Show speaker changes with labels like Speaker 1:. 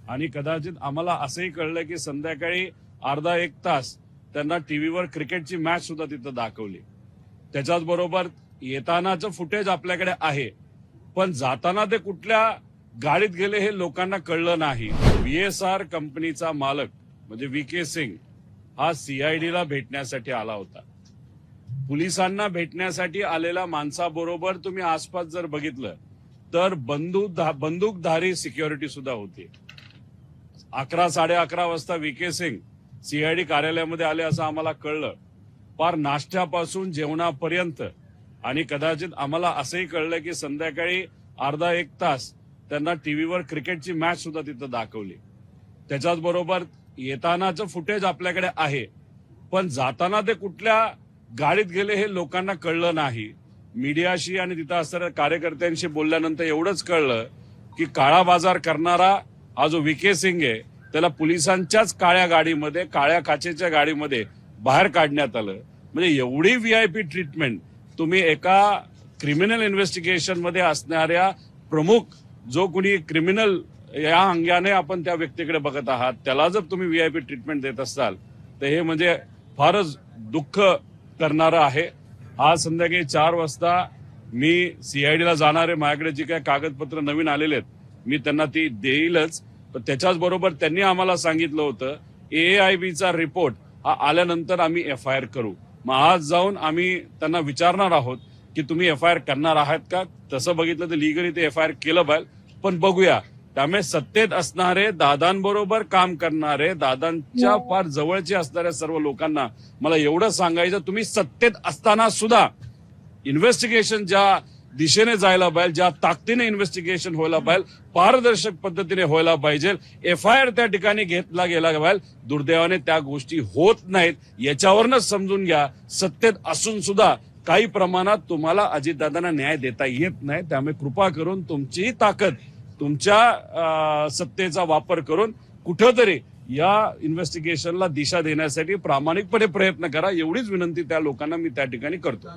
Speaker 1: आणि कदाचित आम्हाला असंही कळलं की संध्याकाळी अर्धा एक तास त्यांना टीव्हीवर क्रिकेटची मॅच सुद्धा तिथं दाखवली। त्याच्याच बरोबर येतानाचं फुटेज आपल्याकडे आहे, पण जाताना ते कुठल्या गाडीत गेले हे लोकांना कळलं नाही। VSR कंपनीचा मालक म्हणजे VK सिंग हा CIDला भेटण्यासाठी आला होता। पोलिसांना भेटण्यासाठी आलेल्या माणसाबरोबर तुम्ही आसपास जर बघितलं तर बंदूकधारी सिक्युरिटी सुद्धा होती। 11-11:30 वाजता VK सिंग CID कार्यालयामध्ये आले असं आम्हाला कळलं। पार नाश्त्यापासून जेवणापर्यंत आणि कदाचित आम्हाला असंही कळलं की संध्याकाळी अर्धा एक तास त्यांना टीव्हीवर क्रिकेटची मॅच सुद्धा तिथं दाखवली। त्याच्याच बरोबर येतानाचं फुटेज आपल्याकडे आहे, पण जाताना ते कुठल्या गाडीत गेले हे लोकांना कळलं नाही। मीडियाशी आणि तिथं असणाऱ्या कार्यकर्त्यांशी बोलल्यानंतर एवढंच कळलं की काळा बाजार करणारा हा जो VK सिंग आहे त्याला पोलिसांच्याच काळ्या गाडीमध्ये, काळ्या काचेच्या गाडीमध्ये बाहेर काढण्यात आलं। म्हणजे एवढी VIP ट्रीटमेंट तुम्ही एका क्रिमिनल इन्व्हेस्टिगेशन मध्ये असणाऱ्या प्रमुख जो कोणी क्रिमिनल या अंगाने आपण त्या व्यक्तीकडे बघत आहात त्याला जर तुम्ही VIP ट्रीटमेंट देत असाल तर हे म्हणजे फारच दुःख करणारं आहे। आज संध्याकाळी 4 वाजता मी CIDला जाणार आहे। माझ्याकडे जी काही कागदपत्र नवीन आलेले आहेत मी त्यांना ती देईलच, पण त्याच्याच बरोबर त्यांनी आम्हाला सांगितलं होतं AIBचा रिपोर्ट हा आल्यानंतर आम्ही FIR करू। मग आज जाऊन आम्ही त्यांना विचारणार आहोत की तुम्ही FIR करणार आहात का। तसं बघितलं तर लिगली ते FIR केलं पाहिजे, पण बघूया। त्यामुळे सत्तेत असणारे, दादांबरोबर काम करणारे, दादांच्या फार जवळचे असणाऱ्या सर्व लोकांना मला एवढं सांगायचं, तुम्ही सत्तेत असताना सुद्धा इन्व्हेस्टिगेशन ज्या दिशेने जायला पाहिजे, ज्या ताकदीने इन्व्हेस्टिगेशन व्हायला पाहिजे, पारदर्शक पद्धतीने व्हायला पाहिजे, FIR त्या ठिकाणी घेतला गेला पाहिजे, दुर्दैवाने त्या गोष्टी होत नाहीत। याच्यावरच समजून घ्या सत्तेत असून सुद्धा काही प्रमाणात तुम्हाला अजितदादांना न्याय देता येत नाही। त्यामुळे कृपा करून तुमची ताकद, तुमच्या सत्तेचा वापर करून कुठेतरी या इन्व्हेस्टिगेशनला दिशा देण्यासाठी प्रामाणिकपणे प्रयत्न करा, एवढीच विनंती त्या लोकांना मी त्या ठिकाणी करतो।